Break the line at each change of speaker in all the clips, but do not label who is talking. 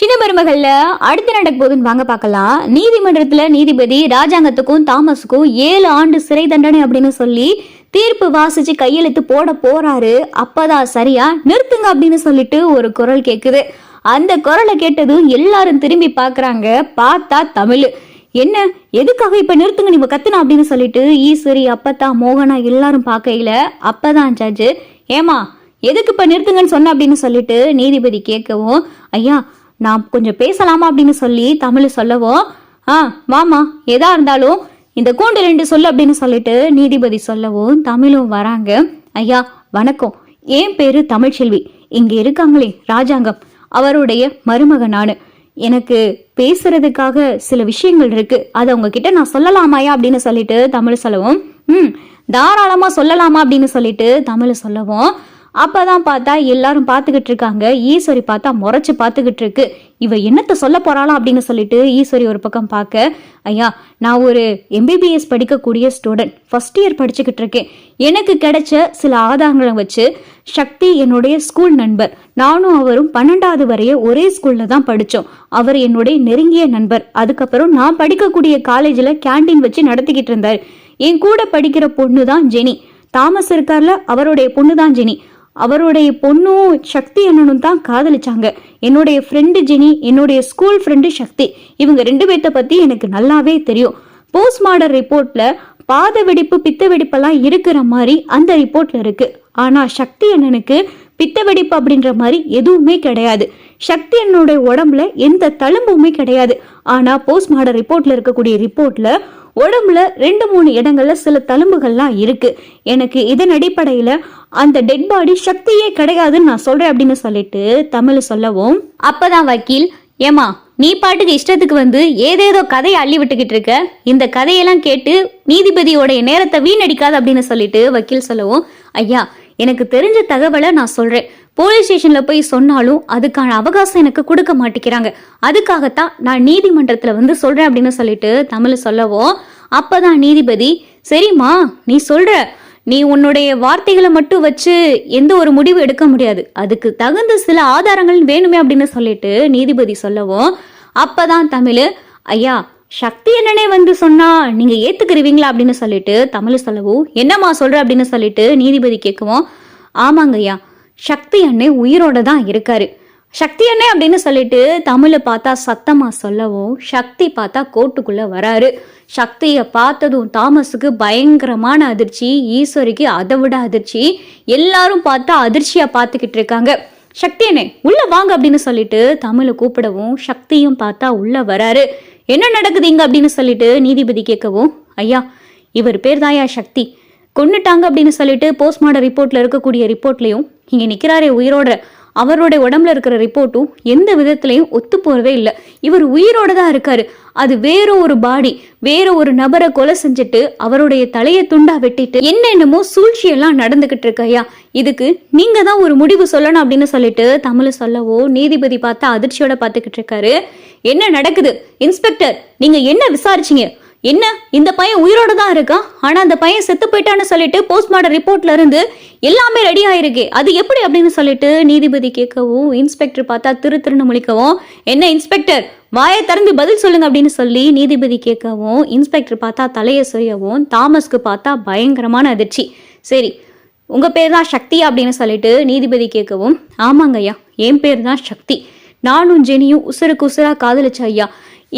சின்ன மருமகள்ல அடுத்து நடக்க போகுதுன்னு வாங்க பார்க்கலாம். நீதிமன்றத்துல நீதிபதி ராஜாங்கத்துக்கும் தாமஸுக்கும் 7 ஆண்டு சிறை தண்டனை அப்படின்னு சொல்லி தீர்ப்பு வாசிச்சு கையெழுத்து போட போறாரு. அப்பதான் சரியா நிறுத்துங்க அப்படின்னு சொல்லிட்டு ஒரு குரல் கேக்குது. அந்த குரலை கேட்டதும் எல்லாரும் திரும்பி பாக்குறாங்க. பார்த்தா தமிழ். என்ன எதுக்காக இப்ப நிறுத்துங்க நீங்க கத்துனா அப்படின்னு சொல்லிட்டு ஈஸ்வரி, அப்பத்தா, மோகனா எல்லாரும் பார்க்கையில அப்பதான் ஜட்ஜு, ஏமா எதுக்கு இப்ப நிறுத்துங்கன்னு சொன்ன அப்படின்னு சொல்லிட்டு நீதிபதி கேட்கவும், ஐயா நான் கொஞ்சம் பேசலாமா அப்படின்னு சொல்லி தமிழ் சொல்லவும், வாமா எதா இருந்தாலும் இந்த கூண்டு 2 சொல்லு அப்படின்னு சொல்லிட்டு நீதிபதி சொல்லவும் தமிழும் வராங்க. ஐயா வணக்கம், என் பேரு தமிழ்ச்செல்வி. இங்க இருக்காங்களே ராஜாங்கம், அவருடைய மருமக நானு. எனக்கு பேசுறதுக்காக சில விஷயங்கள் இருக்கு, அதை உங்ககிட்ட நான் சொல்லலாமாயா அப்படின்னு சொல்லிட்டு தமிழ் சொல்லவும், தாராளமா சொல்லலாமா அப்படின்னு சொல்லிட்டு தமிழ் சொல்லவும், அப்பதான் பார்த்தா எல்லாரும் பார்த்துக்கிட்டு இருக்காங்க. ஈஸ்வரி பார்த்தா முறைச்சு பார்த்துக்கிட்டு இருக்கு. இவ என்னத்த சொல்ல போறாளா அப்படின்னு சொல்லிட்டு ஈஸ்வரி ஒரு பக்கம் பார்க்க, ஐயா நான் ஒரு MBBS படிக்கக்கூடிய ஸ்டூடெண்ட், ஃபர்ஸ்ட் இயர் படிச்சுக்கிட்டு இருக்கேன். எனக்கு கிடைச்ச சில ஆதாரங்களை வச்சு சக்தி என்னுடைய ஸ்கூல் நண்பர், நானும் அவரும் 12வது வரைய ஒரே ஸ்கூல்ல தான் படித்தோம். அவர் என்னுடைய நெருங்கிய நண்பர். அதுக்கப்புறம் நான் படிக்கக்கூடிய காலேஜில் கேண்டீன் வச்சு நடத்திக்கிட்டு இருந்தார். என் கூட படிக்கிற பொண்ணு தான் ஜெனி. தாமஸ் இருக்கார்ல, அவருடைய பொண்ணு தான் ஜெனி. அவருடைய பொண்ணும் சக்தி என்னன்னு தான் காதலிச்சாங்க. என்னுடைய ஃப்ரெண்டு ஜெனி, என்னுடைய ஸ்கூல் ஃப்ரெண்டு சக்தி, இவங்க 2 பேர்த்த பத்தி எனக்கு நல்லாவே தெரியும். போஸ்ட்மார்டம் ரிப்போர்ட்ல பாத வெடிப்பு, பித்த வெடிப்பெல்லாம் இருக்கிற மாதிரி அந்த ரிப்போர்ட்ல இருக்கு. ஆனா சக்தி அண்ணனுக்கு பித்த வெடிப்பு அப்படின்ற மாதிரி எதுவுமே கிடையாது. சக்தி அண்ணனுடைய உடம்புல எந்த தழும்புமே கிடையாது. ஆனா போஸ்ட்மார்டம் ரிப்போர்ட்ல இருக்கக்கூடிய ரிப்போர்ட்ல உடம்புல 2-3 இடங்கள்ல சில தழும்புகள்லாம் இருக்கு. எனக்கு இதன் அடிப்படையில அந்த டெட் பாடி சக்தியே கிடையாதுன்னு நான் சொல்றேன் அப்படின்னு சொல்லிட்டு தமிழ் சொல்லவும், அப்பதான் வக்கீல், ஏமா நீ பாட்டுக்கு இஷ்டத்துக்கு வந்து ஏதேதோ கதையை அள்ளி விட்டுக்கிட்டு இருக்க, இந்த கதையெல்லாம் கேட்டு நீதிபதியோடைய நேரத்தை வீணடிக்காது அப்படின்னு சொல்லிட்டு வக்கீல் சொல்லவும், ஐயா எனக்கு தெரிஞ்ச தகவலை நான் சொல்றேன். போலீஸ் ஸ்டேஷன்ல போய் சொன்னாலும் அதுக்கான அவகாசம் எனக்கு கொடுக்க மாட்டேங்கிறாங்க. அதுக்காகத்தான் நான் நீதிமன்றத்துல வந்து சொல்றேன் அப்படின்னு சொல்லிட்டு தமிழ் சொல்லவும், அப்பதான் நீதிபதி, சரிம்மா நீ சொல்ற, நீ உன்னுடைய வார்த்தைகளை மட்டும் வச்சு எந்த ஒரு முடிவு எடுக்க முடியாது, அதுக்கு தகுந்த சில ஆதாரங்கள் வேணுமே அப்படின்னு சொல்லிட்டு நீதிபதி சொல்லவும், அப்பதான் தமிழ், ஐயா சக்தி என்னன்னே வந்து சொன்னா நீங்க ஏத்துக்கிறீங்களா அப்படின்னு சொல்லிட்டு தமிழ் சொல்லவும், என்னம்மா சொல்ற அப்படின்னு சொல்லிட்டு நீதிபதி கேட்கவும், ஆமாங்க ஐயா சக்தி அண்ணே உயிரோட தான் இருக்காரு. சக்தி அண்ணே அப்படின்னு சொல்லிட்டு தமிழை பார்த்தா சத்தமா சொல்லவும், சக்தி பார்த்தா கோர்ட்டுக்குள்ள வராரு. சக்தியை பார்த்ததும் தாமஸுக்கு பயங்கரமான அதிர்ச்சி, ஈஸ்வரிக்கு அதை விட அதிர்ச்சி. எல்லாரும் பார்த்தா அதிர்ச்சியா பார்த்துக்கிட்டு இருக்காங்க. சக்தி அண்ணே உள்ள வாங்க அப்படின்னு சொல்லிட்டு தமிழை கூப்பிடவும், சக்தியும் பார்த்தா உள்ள வராரு. என்ன நடக்குதுங்க அப்படின்னு சொல்லிட்டு நீதிபதி கேட்கவும், ஐயா இவர் பேர் தாயா சக்தி, கொன்னுட்டாங்க அப்படின்னு சொல்லிட்டு போஸ்ட்மார்டம் ரிப்போர்ட்ல இருக்கக்கூடிய ரிப்போர்ட்லயும் இங்க நிக்கிறாரே உயிரோட, அவருடைய உடம்புல இருக்கிற ரிப்போர்ட்டும் எந்த விதத்திலையும் ஒத்து போறதே இல்லை. இவர் உயிரோட தான் இருக்காரு. அது வேற ஒரு பாடி, வேற ஒரு நபரை கொலை செஞ்சுட்டு அவருடைய தலையை துண்டா வெட்டிட்டு என்னென்னமோ சூழ்ச்சியெல்லாம் நடந்துகிட்டு இருக்கு ஐயா. இதுக்கு நீங்க தான் ஒரு முடிவு சொல்லணும் அப்படின்னு சொல்லிட்டு தமிழ் சொல்லவோ, நீதிபதி பார்த்தா அதிர்ச்சியோட பார்த்துக்கிட்டு இருக்காரு. என்ன நடக்குது இன்ஸ்பெக்டர், நீங்க என்ன விசாரிச்சீங்க? என்ன இந்த பையன் உயிரோட தான் இருக்கான், ஆனா அந்த பையன் செத்து போயிட்டான்னு சொல்லிட்டு போஸ்ட்மார்டம் ரிப்போர்ட்ல இருந்து எல்லாமே ரெடி ஆயிருக்கு, அது எப்படி அப்படின்னு சொல்லிட்டு நீதிபதி கேட்கவும், இன்ஸ்பெக்டர் பார்த்தா திருன்னு முழிக்கவும், என்ன இன்ஸ்பெக்டர் வாயை திறந்து பதில் சொல்லுங்க அப்படின்னு சொல்லி நீதிபதி கேட்கவும், இன்ஸ்பெக்டர் பார்த்தா தலையை சொரியவும், தாமஸ்க்கு பார்த்தா பயங்கரமான அதிர்ச்சி. சரி உங்க பேர் தான் சக்தியா அப்படின்னு சொல்லிட்டு நீதிபதி கேட்கவும், ஆமாங்க ஐயா என் பேர் தான் சக்தி. நானும் ஜெனியும் உசுருக்கு உசுரா காதலிச்ச ஐயா.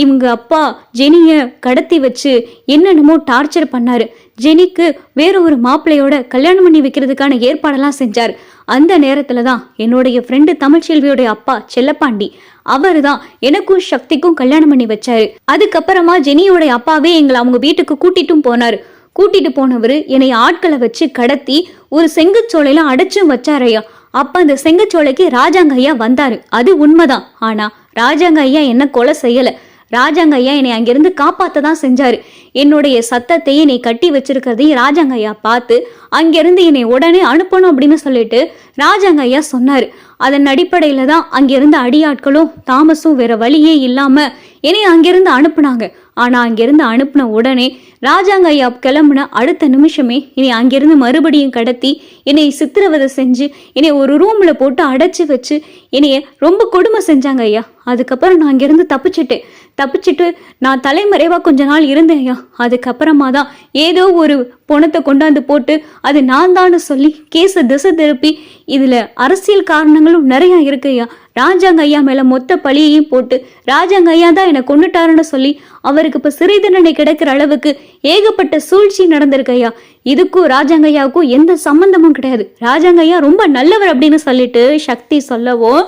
இவங்க அப்பா ஜெனியை கடத்தி வச்சு என்னென்னமோ டார்ச்சர் பண்ணாரு. ஜெனிக்கு வேற ஒரு மாப்பிள்ளையோட கல்யாணம் பண்ணி வைக்கிறதுக்கான ஏற்பாடெல்லாம் செஞ்சார். அந்த நேரத்துல தான் என்னுடைய ஃப்ரெண்டு தமிழ்ச்செல்வியோடைய அப்பா செல்லப்பாண்டி, அவரு தான் எனக்கும் சக்திக்கும் கல்யாணம் பண்ணி வச்சாரு. அதுக்கப்புறமா ஜெனியோடைய அப்பாவே எங்களை அவங்க வீட்டுக்கு கூட்டிட்டும் போனாரு. கூட்டிட்டு போனவரு என்னை ஆட்களை வச்சு கடத்தி ஒரு செங்கச்சோலையில அடைச்சும் வச்சாரையா. அப்ப அந்த செங்கச்சோலைக்கு ராஜாங்க ஐயா வந்தாரு, அது உண்மைதான். ஆனா ராஜாங்க ஐயா என்ன கொலை செய்யல. ராஜாங்க ஐயா என்னை அங்கிருந்து காப்பாத்த தான் செஞ்சாரு. என்னுடைய சத்தத்தையும் என்னை கட்டி வச்சிருக்கிறதையும் ராஜாங்க ஐயா பார்த்து அங்கிருந்து என்னை உடனே அனுப்பணும் அப்படின்னு சொல்லிட்டு ராஜாங்க ஐயா சொன்னாரு. அதன் அடிப்படையில தான் அங்கிருந்த அடியாட்களும் தாமஸும் வேற வழியே இல்லாம என்னை அங்கிருந்து அனுப்புனாங்க. ஆனா அங்கிருந்து அனுப்புன உடனே ராஜாங்க ஐயா கிளம்புன அடுத்த நிமிஷமே என்னை அங்கிருந்து மறுபடியும் கடத்தி என்னை சித்திரவதை செஞ்சு என்னை ஒரு ரூம்ல போட்டு அடைச்சி வச்சு என்னைய ரொம்ப கொடுமை செஞ்சாங்க ஐயா. அதுக்கப்புறம் நான் அங்கிருந்து தப்பிச்சுட்டு நான் தலைமறைவா கொஞ்ச நாள் இருந்தேன் ஐயா. அதுக்கப்புறமா தான் ஏதோ ஒரு பணத்தை கொண்டாந்து போட்டு அது நான் தான் சொல்லி கேஸை திசை திருப்பி இதுல அரசியல் காரணங்களும் நிறைய இருக்கு ஐயா. ராஜாங்க ஐயா மேல மொத்த பழியையும் போட்டு ராஜாங்க ஐயா தான் என்னை கொண்டுட்டாருன்னு சொல்லி அவருக்கு இப்ப சிறை தண்டனை கிடைக்கிற அளவுக்கு ஏகப்பட்ட சூழ்ச்சி நடந்திருக்கு ஐயா. இதுக்கும் ராஜாங்க ஐயாவுக்கும் எந்த சம்பந்தமும் கிடையாது. ராஜாங்க ஐயா ரொம்ப நல்லவர் அப்படின்னு சொல்லிட்டு சக்தி சொல்லவும்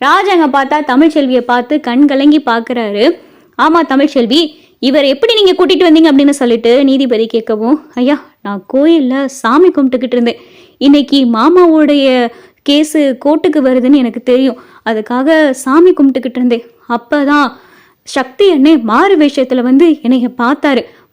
ராஜாங்க பார்த்தா தமிழ்ச்செல்வியை பார்த்து கண் கலங்கி பாக்குறாரு. ஆமா தமிழ்ச்செல்வி, இவர் எப்படி நீங்க கூட்டிட்டு வந்தீங்க அப்படின்னு சொல்லிட்டு நீதிபதி கேட்கவும், ஐயா நான் கோயில்ல சாமி கும்பிட்டுக்கிட்டு இருந்தேன். இன்னைக்கு மாமாவுடைய கேஸு கோர்ட்டுக்கு வருதுன்னு எனக்கு தெரியும். அதுக்காக சாமி கும்பிட்டுக்கிட்டு இருந்தேன். அப்பதான் சக்தி அண்ணே மாறு விஷயத்துல என்னைய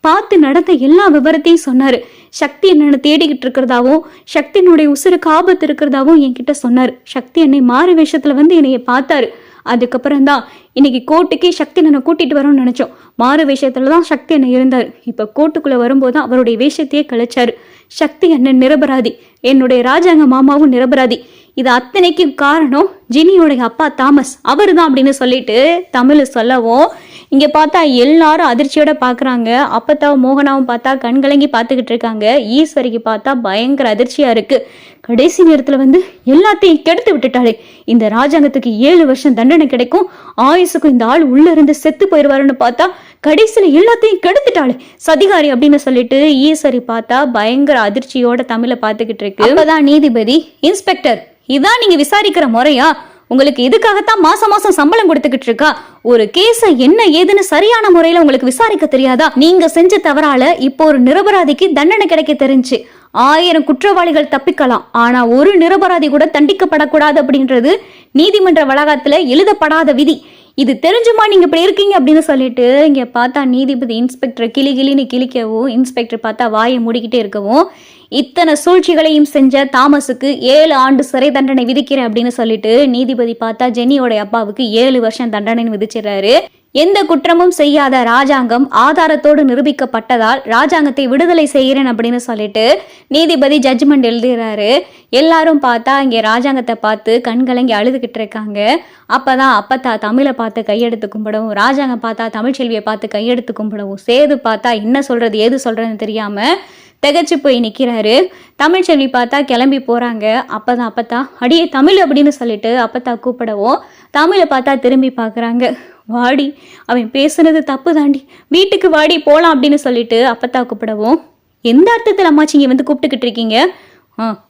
பார்த்து நடந்த எல்லா விவரத்தையும் சொன்னாரு. சக்தி என்னை தேடிக்கிட்டு இருக்கிறதாவும் சக்தியினுடைய உசுருக்கு ஆபத்து இருக்கிறதாவும் என்கிட்ட சொன்னாரு. சக்தி அண்ணே மாறு வேஷத்துல என்னைய பார்த்தாரு. அதுக்கப்புறம் தான் இன்னைக்கு கோர்ட்டுக்கே சக்தி அண்ணனை கூட்டிட்டு வரோம்னு நினைச்சோம். மாறு வேஷத்துலதான் சக்தி அண்ணன் இருந்தார். இப்ப கோர்ட்டுக்குள்ள வரும்போது அவருடைய வேஷத்தையே கழிச்சாரு. சக்தி அண்ணன் நிரபராதி, என்னுடைய ராஜாங்க மாமாவும் நிரபராதி. இது அத்தனைக்கும் காரணம் ஜெனியோடைய அப்பா தாமஸ், அவரு தான் அப்படின்னு சொல்லிட்டு தமிழ் சொல்லவும் இங்க பார்த்தா எல்லாரும் அதிர்ச்சியோட பாக்குறாங்க. அப்பத்தாவும் மோகனாவும் பார்த்தா கண்கலங்கி பார்த்துக்கிட்டு இருக்காங்க. ஈஸ்வரிக்கு பார்த்தா பயங்கர அதிர்ச்சியா இருக்கு. கடைசி நேரத்துல எல்லாத்தையும் கெடுத்து விட்டுட்டாளே, இந்த ராஜாங்கத்துக்கு 7 வருஷம் தண்டனை கிடைக்கும், ஆயுசுக்கும் இந்த ஆள் உள்ள இருந்து செத்து போயிடுவாருன்னு பார்த்தா கடைசியில எல்லாத்தையும் கெடுத்துட்டாளே சதிகாரி அப்படின்னு சொல்லிட்டு ஈஸ்வரி பார்த்தா பயங்கர அதிர்ச்சியோட தமிழை பார்த்துக்கிட்டு இருக்கு. அப்பதான் நீதிபதி, இன்ஸ்பெக்டர் இதான் நீங்க விசாரிக்கிற முறையா? உங்களுக்கு இதுக்காகத்தான் மாசம் சம்பளம் கொடுத்துக்கிட்டு இருக்கா? ஒரு கேஸ என்ன ஏதுன்னு சரியான முறையில உங்களுக்கு விசாரிக்க தெரியாதா? நீங்க செஞ்ச தவறால இப்போ ஒரு நிரபராதிக்கு தண்டனை கிடைக்க தெரிஞ்சு 1000 குற்றவாளிகள் தப்பிக்கலாம், ஆனா ஒரு நிரபராதி கூட தண்டிக்கப்படக்கூடாது அப்படின்றது நீதிமன்ற வளாகத்துல எழுதப்படாத விதி. இது தெரிஞ்சுமா நீங்க இப்படி இருக்கீங்க அப்படின்னு சொல்லிட்டு இங்க பார்த்தா நீதிபதி இன்ஸ்பெக்டர் கிளின்னு கிளிக்கவும், இன்ஸ்பெக்டர் பார்த்தா வாயை மூடிக்கிட்டே இருக்கவும், இத்தனை சூழ்ச்சிகளையும் செஞ்ச தாமஸுக்கு 7 ஆண்டு சிறை தண்டனை விதிக்கிறேன் அப்படின்னு சொல்லிட்டு நீதிபதி பார்த்தா ஜெனியோட அப்பாவுக்கு 7 வருஷம் தண்டனை விதிச்சிடறாரு. எந்த குற்றமும் செய்யாத ராஜாங்கம் ஆதாரத்தோடு நிரூபிக்கப்பட்டதால் ராஜாங்கத்தை விடுதலை செய்கிறேன் அப்படின்னு சொல்லிட்டு நீதிபதி ஜட்ஜ்மெண்ட் எழுதுகிறாரு. எல்லாரும் பார்த்தா இங்கே ராஜாங்கத்தை பார்த்து கண்கலங்கி அழுதுகிட்டு இருக்காங்க. அப்பதான் அப்பத்தா தமிழை பார்த்து கையெடுத்து கும்பிடவும், ராஜாங்கம் பார்த்தா தமிழ்ச்செல்வியை பார்த்து கையெடுத்து கும்பிடவும், சேது பார்த்தா என்ன சொல்றது ஏது சொல்றதுன்னு தெரியாம திகச்சு போய் நிற்கிறாரு. தமிழ்ச்செல்வி பார்த்தா கிளம்பி போறாங்க. அப்பதான் அப்பத்தா அடியே தமிழ் அப்படின்னு சொல்லிட்டு அப்பத்தா கூப்பிடவும் தமிழை பார்த்தா திரும்பி பார்க்குறாங்க. வாடி, அவன் பேசுனது தப்பு தாண்டி, வீட்டுக்கு வாடி போகலாம் அப்படின்னு சொல்லிட்டு அப்பத்தா கூப்பிடவும், எந்த அர்த்தத்தில் அம்மாச்சி இங்கே கூப்பிட்டுக்கிட்டு இருக்கீங்க?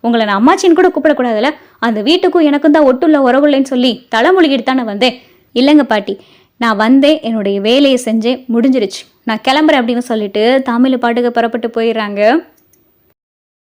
உங்களை நான் அம்மாச்சின்னு கூட கூப்பிடக்கூடாதுல்ல, அந்த வீட்டுக்கும் எனக்கும் தான் ஒட்டுள்ள உறவுலைன்னு சொல்லி தலைமொழிகிட்டு தானே வந்தேன். இல்லைங்க பாட்டி, நான் வந்தேன், என்னுடைய வேலையை செஞ்சேன், முடிஞ்சிருச்சு, நான் கிளம்புறேன் அப்படின்னு சொல்லிட்டு தமிழ் பாட்டுக்கு புறப்பட்டு போயிடுறாங்க.